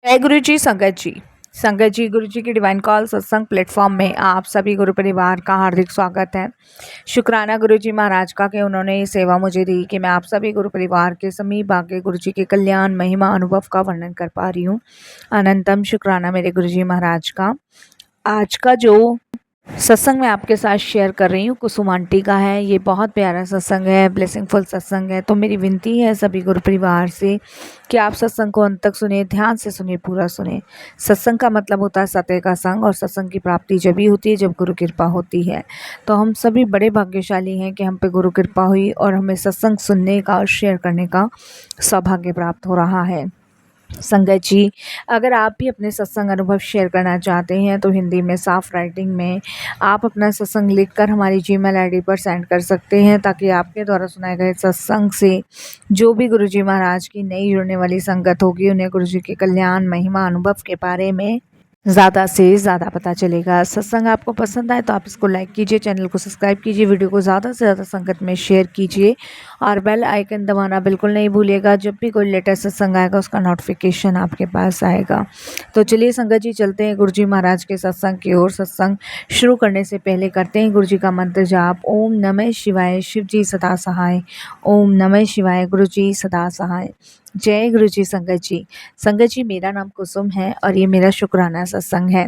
जय गुरु जी। संगत जी गुरु जी की डिवाइन कॉल सत्संग प्लेटफॉर्म में आप सभी गुरु परिवार का हार्दिक स्वागत है। शुक्राना गुरु जी महाराज का कि उन्होंने ये सेवा मुझे दी कि मैं आप सभी गुरु परिवार के समीप आके गुरु जी के कल्याण महिमा अनुभव का वर्णन कर पा रही हूँ। अनंतम शुक्राना मेरे गुरु जी महाराज का। आज का जो सत्संग मैं आपके साथ शेयर कर रही हूँ कुसुम आंटी का है। ये बहुत प्यारा सत्संग है, ब्लेसिंगफुल सत्संग है। तो मेरी विनती है सभी गुरु परिवार से कि आप सत्संग को अंत तक सुने, ध्यान से सुने, पूरा सुने। सत्संग का मतलब होता है सत्य का संग, और सत्संग की प्राप्ति जब ही होती है जब गुरु कृपा होती है। तो हम सभी बड़े भाग्यशाली हैं कि हम पे गुरु कृपा हुई और हमें सत्संग सुनने का और शेयर करने का सौभाग्य प्राप्त हो रहा है। संगत जी, अगर आप भी अपने सत्संग अनुभव शेयर करना चाहते हैं तो हिंदी में साफ राइटिंग में आप अपना सत्संग लिखकर हमारी जीमेल आईडी पर सेंड कर सकते हैं, ताकि आपके द्वारा सुनाए गए सत्संग से जो भी गुरुजी महाराज की नई जुड़ने वाली संगत होगी उन्हें गुरुजी के कल्याण महिमा अनुभव के बारे में ज़्यादा से ज़्यादा पता चलेगा। सत्संग आपको पसंद आए तो आप इसको लाइक कीजिए, चैनल को सब्सक्राइब कीजिए, वीडियो को ज़्यादा से ज़्यादा संगत में शेयर कीजिए और बेल आइकन दबाना बिल्कुल नहीं भूलिएगा। जब भी कोई लेटेस्ट सत्संग आएगा उसका नोटिफिकेशन आपके पास आएगा। तो चलिए संगत जी, चलते हैं गुरुजी महाराज के सत्संग की ओर। सत्संग शुरू करने से पहले करते हैं गुरुजी का मंत्र जाप। ओम नमः शिवाय, शिव जी सदा सहाय। ओम नमः शिवाय, गुरु जी सदा सहाय। जय गुरु जी। संगत जी, मेरा नाम कुसुम है और ये मेरा शुक्राना सत्संग है।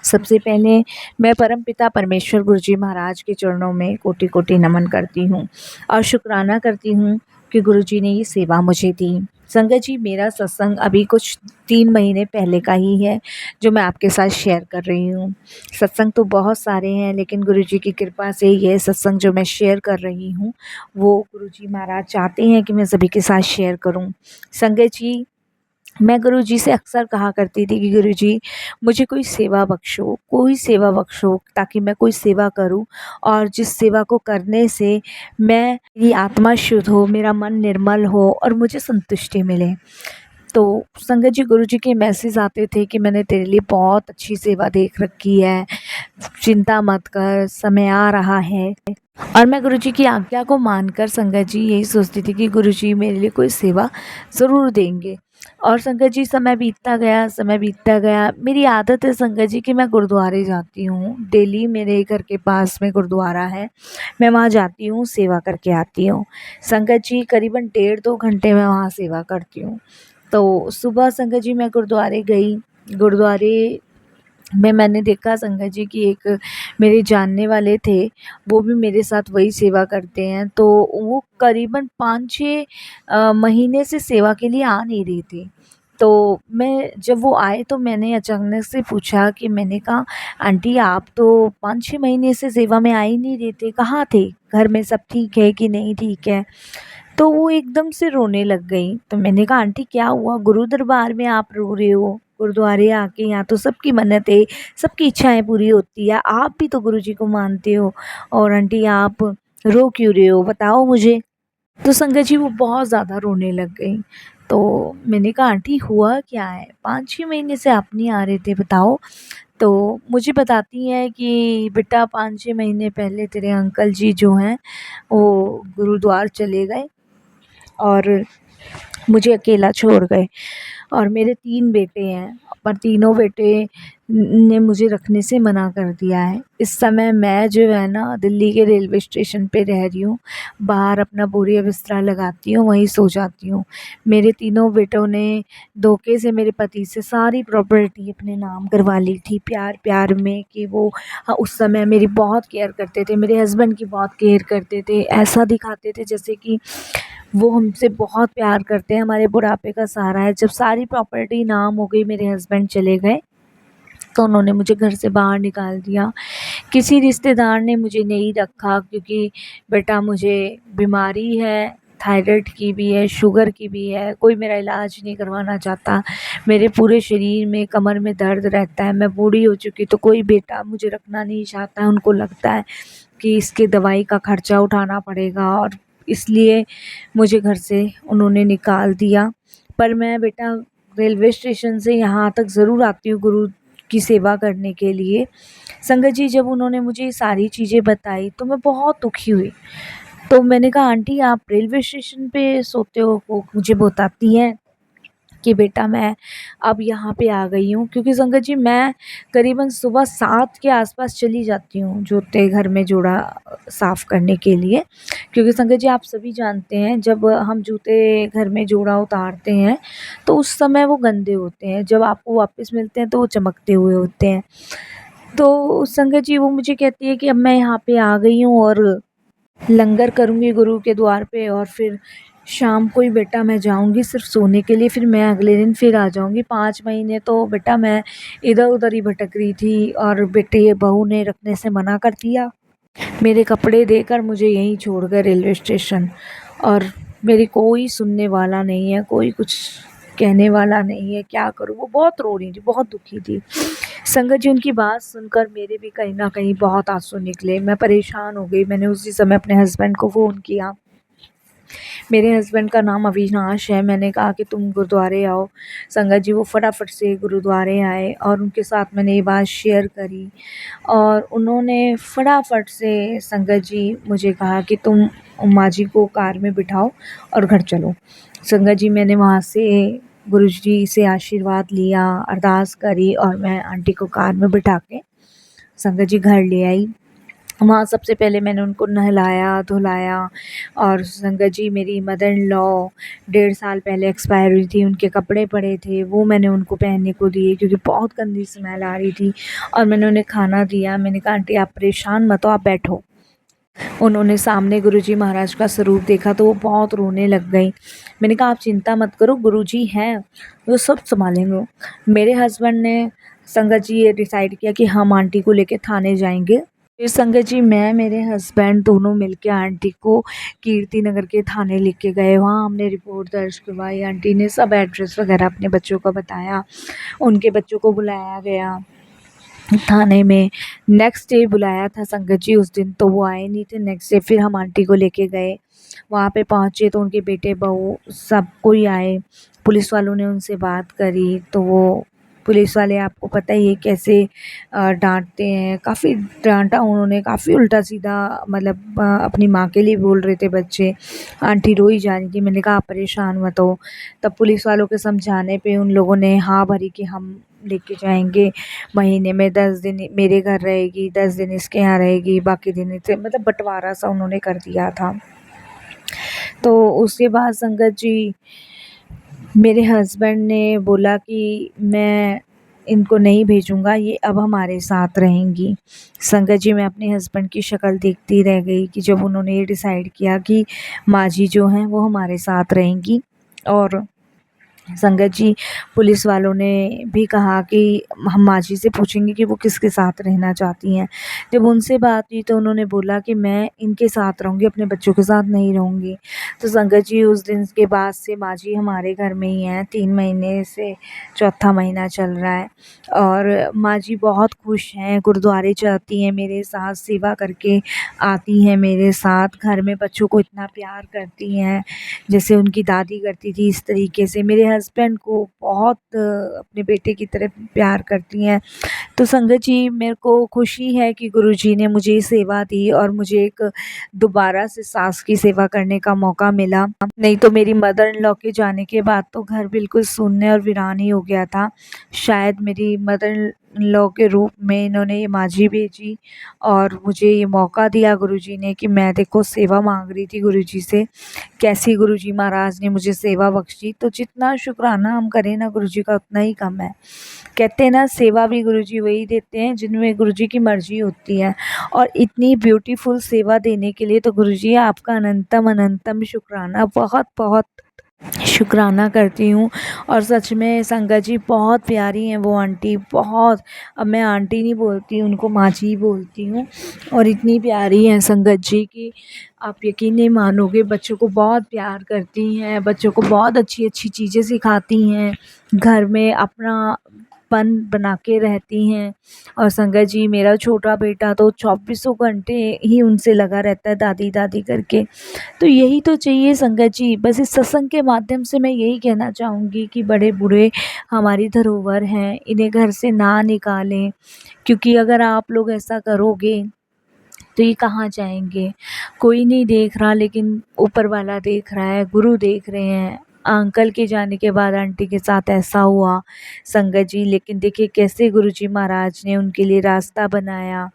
सबसे पहले मैं परमपिता परमेश्वर गुरु जी महाराज के चरणों में कोटि कोटि नमन करती हूँ और शुक्राना करती हूँ कि गुरु जी ने ये सेवा मुझे दी। संगत जी, मेरा सत्संग अभी कुछ 3 महीने पहले का ही है जो मैं आपके साथ शेयर कर रही हूँ। सत्संग तो बहुत सारे हैं, लेकिन गुरु जी की कृपा से ये सत्संग जो मैं शेयर कर रही हूँ वो गुरु जी महाराज चाहते हैं कि मैं सभी के साथ शेयर करूँ। संगत जी, मैं गुरु जी से अक्सर कहा करती थी कि गुरु जी मुझे कोई सेवा बख्शो ताकि मैं कोई सेवा करूं और जिस सेवा को करने से मेरी आत्मा शुद्ध हो, मेरा मन निर्मल हो और मुझे संतुष्टि मिले। तो संगत जी, गुरु जी के मैसेज आते थे कि मैंने तेरे लिए बहुत अच्छी सेवा देख रखी है, चिंता मत कर, समय आ रहा है। और मैं गुरुजी की आज्ञा को मानकर संगत जी यही सोचती थी कि गुरुजी मेरे लिए कोई सेवा ज़रूर देंगे। और संगत जी, समय बीतता गया। मेरी आदत है संगत जी कि मैं गुरुद्वारे जाती हूँ डेली। मेरे घर के पास में गुरुद्वारा है, मैं वहाँ जाती हूँ, सेवा करके आती हूँ। संगत जी, करीबन 1.5-2 घंटे मैं वहाँ सेवा करती हूँ। तो सुबह संगत जी मैं गुरुद्वारे गई। गुरुद्वारे में मैंने देखा संगत जी की एक मेरे जानने वाले थे, वो भी मेरे साथ वही सेवा करते हैं। तो वो करीबन 5-6 महीने से सेवा के लिए आ नहीं रहे थे। तो मैं जब वो आए तो मैंने अचानक से पूछा कि मैंने कहा, आंटी आप तो 5-6 महीने से सेवा में आ ही नहीं रहे थे, कहाँ थे? घर में सब ठीक है कि नहीं ठीक है? तो वो एकदम से रोने लग गई। तो मैंने कहा, आंटी क्या हुआ? गुरु दरबार में आप रो रहे हो? गुरुद्वारे आके यहाँ तो सबकी मन्नतें, सबकी इच्छाएं पूरी होती है, आप भी तो गुरु जी को मानते हो, और आंटी आप रो क्यों रहे हो, बताओ मुझे। तो संगत जी वो बहुत ज़्यादा रोने लग गई। तो मैंने कहा, आंटी हुआ क्या है? 5-6 महीने से आप नहीं आ रहे थे, बताओ। तो मुझे बताती हैं कि बेटा 5-6 महीने पहले तेरे अंकल जी जो हैं वो गुरुद्वार चले गए और मुझे अकेला छोड़ गए। और मेरे 3 बेटे हैं, पर तीनों बेटे ने मुझे रखने से मना कर दिया है। इस समय मैं जो है ना दिल्ली के रेलवे स्टेशन पे रह रही हूँ, बाहर अपना बोरिया बिस्तरा लगाती हूँ, वहीं सो जाती हूँ। मेरे तीनों बेटों ने धोखे से मेरे पति से सारी प्रॉपर्टी अपने नाम करवा ली थी, प्यार प्यार में कि वो उस समय मेरी बहुत केयर करते थे, मेरे हस्बैंड की बहुत केयर करते थे। ऐसा दिखाते थे जैसे कि वो हमसे बहुत प्यार करते हैं, हमारे बुढ़ापे का सहारा है। जब सारी प्रॉपर्टी नाम हो गई, मेरे हस्बैंड चले गए, तो उन्होंने मुझे घर से बाहर निकाल दिया। किसी रिश्तेदार ने मुझे नहीं रखा, क्योंकि बेटा मुझे बीमारी है, थायराइड की भी है, शुगर की भी है, कोई मेरा इलाज नहीं करवाना चाहता। मेरे पूरे शरीर में, कमर में दर्द रहता है, मैं बूढ़ी हो चुकी, तो कोई बेटा मुझे रखना नहीं चाहता है। उनको लगता है कि इसके दवाई का खर्चा उठाना पड़ेगा, और इसलिए मुझे घर से उन्होंने निकाल दिया। पर मैं बेटा रेलवे स्टेशन से यहाँ तक ज़रूर आती हूँ गुरु की सेवा करने के लिए। संगत जी, जब उन्होंने मुझे ये सारी चीज़ें बताई तो मैं बहुत दुखी हुई। तो मैंने कहा, आंटी आप रेलवे स्टेशन पे सोते हो? वो मुझे बताती हैं कि बेटा मैं अब यहाँ पे आ गई हूँ, क्योंकि संगत जी मैं करीबन सुबह 7 के आसपास चली जाती हूँ जूते घर में जोड़ा साफ़ करने के लिए। क्योंकि संगत जी आप सभी जानते हैं, जब हम जूते घर में जोड़ा उतारते हैं तो उस समय वो गंदे होते हैं, जब आपको वापस मिलते हैं तो वो चमकते हुए होते हैं। तो संगत जी वो मुझे कहती है कि अब मैं यहाँ पे आ गई हूँ और लंगर करूँगी गुरु के द्वार पे, और फिर शाम को ही बेटा मैं जाऊँगी सिर्फ सोने के लिए, फिर मैं अगले दिन फिर आ जाऊँगी। 5 महीने तो बेटा मैं इधर-उधर ही भटक रही थी, और बेटे बहू ने रखने से मना कर दिया। मेरे कपड़े देकर मुझे यहीं छोड़ गए रेलवे स्टेशन, और मेरी कोई सुनने वाला नहीं है, कोई कुछ कहने वाला नहीं है। क्या करूँ? वो बहुत रो रही थी, बहुत दुखी थी। संगत जी उनकी बात सुनकर मेरे भी कहीं न कहीं बहुत आँसू निकले। मैं परेशान हो गई। मैंने उसी समय अपने हस्बैंड को फ़ोन किया। मेरे हस्बैंड का नाम अविनाश है। मैंने कहा कि तुम गुरुद्वारे आओ। संगत जी वो फटाफट से गुरुद्वारे आए और उनके साथ मैंने ये बात शेयर करी, और उन्होंने फटाफट से संगत जी मुझे कहा कि तुम माँ जी को कार में बिठाओ और घर चलो। संगत जी मैंने वहाँ से गुरुजी से आशीर्वाद लिया, अरदास करी, और मैं आंटी को कार में बिठा के संगत जी घर ले आई। वहाँ सबसे पहले मैंने उनको नहलाया, धुलाया, और संगत जी मेरी मदर इन लॉ 1.5 साल पहले एक्सपायर हुई थी, उनके कपड़े पड़े थे, वो मैंने उनको पहनने को दिए क्योंकि बहुत गंदी स्मेल आ रही थी, और मैंने उन्हें खाना दिया। मैंने कहा आंटी आप परेशान मत हो, आप बैठो। उन्होंने सामने गुरुजी महाराज का स्वरूप देखा तो वो बहुत रोने लग गई। मैंने कहा आप चिंता मत करो, गुरुजी हैं, वो सब सँभालेंगे। मेरे हस्बैंड ने संगत जी ये डिसाइड किया कि हम आंटी को लेके थाने जाएँगे। फिर संगत जी मैं मेरे हस्बैंड दोनों मिलके आंटी को कीर्ति नगर के थाने लेके गए। वहाँ हमने रिपोर्ट दर्ज करवाई। आंटी ने सब एड्रेस वगैरह अपने बच्चों का बताया। उनके बच्चों को बुलाया गया थाने में। नेक्स्ट डे बुलाया था संगत जी, उस दिन तो वो आए नहीं थे। नेक्स्ट डे फिर हम आंटी को लेके गए। वहाँ पे पहुँचे तो उनके बेटे बहू सब कोई आए। पुलिस वालों ने उनसे बात करी तो वो पुलिस वाले आपको पता ही है कैसे डांटते हैं। काफ़ी डांटा उन्होंने, काफ़ी उल्टा सीधा, मतलब अपनी माँ के लिए बोल रहे थे बच्चे। आंटी रोई जा रही थी। मैंने कहा आप परेशान मत हो। तब पुलिस वालों के समझाने पे उन लोगों ने हाँ भरी कि हम लेके जाएंगे। महीने में 10 दिन मेरे घर रहेगी, 10 दिन इसके यहाँ रहेगी, बाकी दिन इसे, मतलब बंटवारा सा उन्होंने कर दिया था। तो उसके बाद संगत जी मेरे हस्बैंड ने बोला कि मैं इनको नहीं भेजूँगा, ये अब हमारे साथ रहेंगी। संगत जी मैं अपने हस्बैंड की शक्ल देखती रह गई कि जब उन्होंने ये डिसाइड किया कि माँ जी जो हैं वो हमारे साथ रहेंगी। और संगत जी पुलिस वालों ने भी कहा कि हम माँ जी से पूछेंगे कि वो किसके साथ रहना चाहती हैं। जब उनसे बात हुई तो उन्होंने बोला कि मैं इनके साथ रहूँगी, अपने बच्चों के साथ नहीं रहूँगी। तो संगत जी उस दिन के बाद से माँ जी हमारे घर में ही हैं। 3 महीने से चौथा महीना चल रहा है, और माँ जी बहुत खुश हैं, गुरुद्वारे जाती हैं, मेरे साथ सेवा करके आती हैं, मेरे साथ घर में बच्चों को इतना प्यार करती हैं जैसे उनकी दादी करती थी, इस तरीके से मेरे हस्बैंड को बहुत अपने बेटे की तरह प्यार करती हैं। तो संगत जी मेरे को खुशी है कि गुरुजी ने मुझे ये सेवा दी और मुझे एक दोबारा से सास की सेवा करने का मौका मिला। नहीं तो मेरी मदर इन लॉ के जाने के बाद तो घर बिल्कुल सुन्न और वीरान ही हो गया था। शायद मेरी मदर इन लॉ के रूप में इन्होंने ये माँ जी भेजी, और मुझे ये मौका दिया गुरुजी ने कि मैं देखो सेवा मांग रही थी गुरुजी से, कैसी गुरुजी महाराज ने मुझे सेवा बख्शी। तो जितना शुक्राना हम करें ना गुरुजी का उतना ही कम है। कहते हैं ना सेवा भी गुरुजी वही देते हैं जिनमें गुरुजी की मर्जी होती है, और इतनी ब्यूटीफुल सेवा देने के लिए तो गुरुजी आपका अनंतम अनंतम शुक्राना, बहुत बहुत शुक्राना करती हूँ। और सच में संगत जी बहुत प्यारी हैं वो आंटी, बहुत। अब मैं आंटी नहीं बोलती, उनको माँ जी ही बोलती हूँ, और इतनी प्यारी हैं संगत जी कि आप यकीन नहीं मानोगे। बच्चों को बहुत प्यार करती हैं, बच्चों को बहुत अच्छी अच्छी चीज़ें सिखाती हैं, घर में अपना पन बना के रहती हैं। और संगत जी मेरा छोटा बेटा तो 24 घंटे ही उनसे लगा रहता है दादी दादी करके। तो यही तो चाहिए संगत जी। बस इस सत्संग के माध्यम से मैं यही कहना चाहूँगी कि बड़े बूढ़े हमारी धरोहर हैं, इन्हें घर से ना निकालें, क्योंकि अगर आप लोग ऐसा करोगे तो ये कहाँ जाएंगे? कोई नहीं देख रहा, लेकिन ऊपर वाला देख रहा है, गुरु देख रहे हैं। अंकल के जाने के बाद आंटी के साथ ऐसा हुआ संगत जी। लेकिन देखिए कैसे गुरुजी महाराज ने उनके लिए रास्ता बनाया,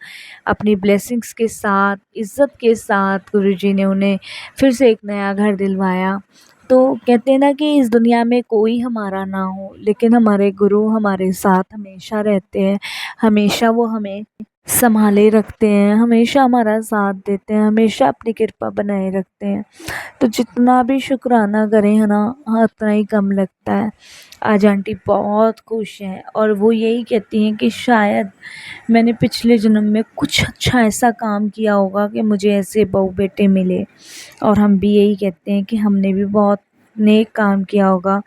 अपनी ब्लेसिंग्स के साथ, इज़्ज़त के साथ गुरुजी ने उन्हें फिर से एक नया घर दिलवाया। तो कहते हैं ना कि इस दुनिया में कोई हमारा ना हो, लेकिन हमारे गुरु हमारे साथ हमेशा रहते हैं, हमेशा वो हमें संभाले रखते हैं, हमेशा हमारा साथ देते हैं, हमेशा अपनी कृपा बनाए रखते हैं। तो जितना भी शुक्राना करें है ना, उतना ही कम लगता है। आज आंटी बहुत खुश हैं और वो यही कहती हैं कि शायद मैंने पिछले जन्म में कुछ अच्छा ऐसा काम किया होगा कि मुझे ऐसे बहू बेटे मिले। और हम भी यही कहते हैं कि हमने भी बहुत नेक काम किया होगा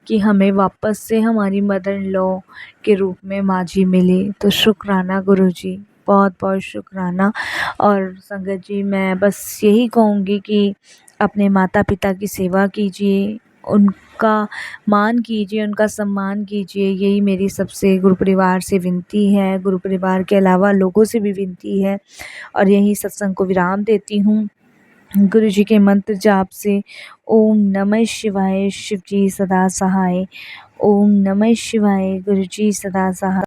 कि हमें वापस से हमारी मदर इन लॉ के रूप में माँ जी मिली। तो शुक्राना गुरुजी, बहुत बहुत शुक्राना। और संगत जी मैं बस यही कहूँगी कि अपने माता पिता की सेवा कीजिए, उनका मान कीजिए, उनका सम्मान कीजिए। यही मेरी सबसे गुरु परिवार से विनती है, गुरु परिवार के अलावा लोगों से भी विनती है। और यही सत्संग को विराम देती हूँ गुरु जी के मंत्र जाप से। ओम नमः शिवाय, शिव जी सदा सहाय। ओम नमः शिवाय, गुरु जी सदा सहाय।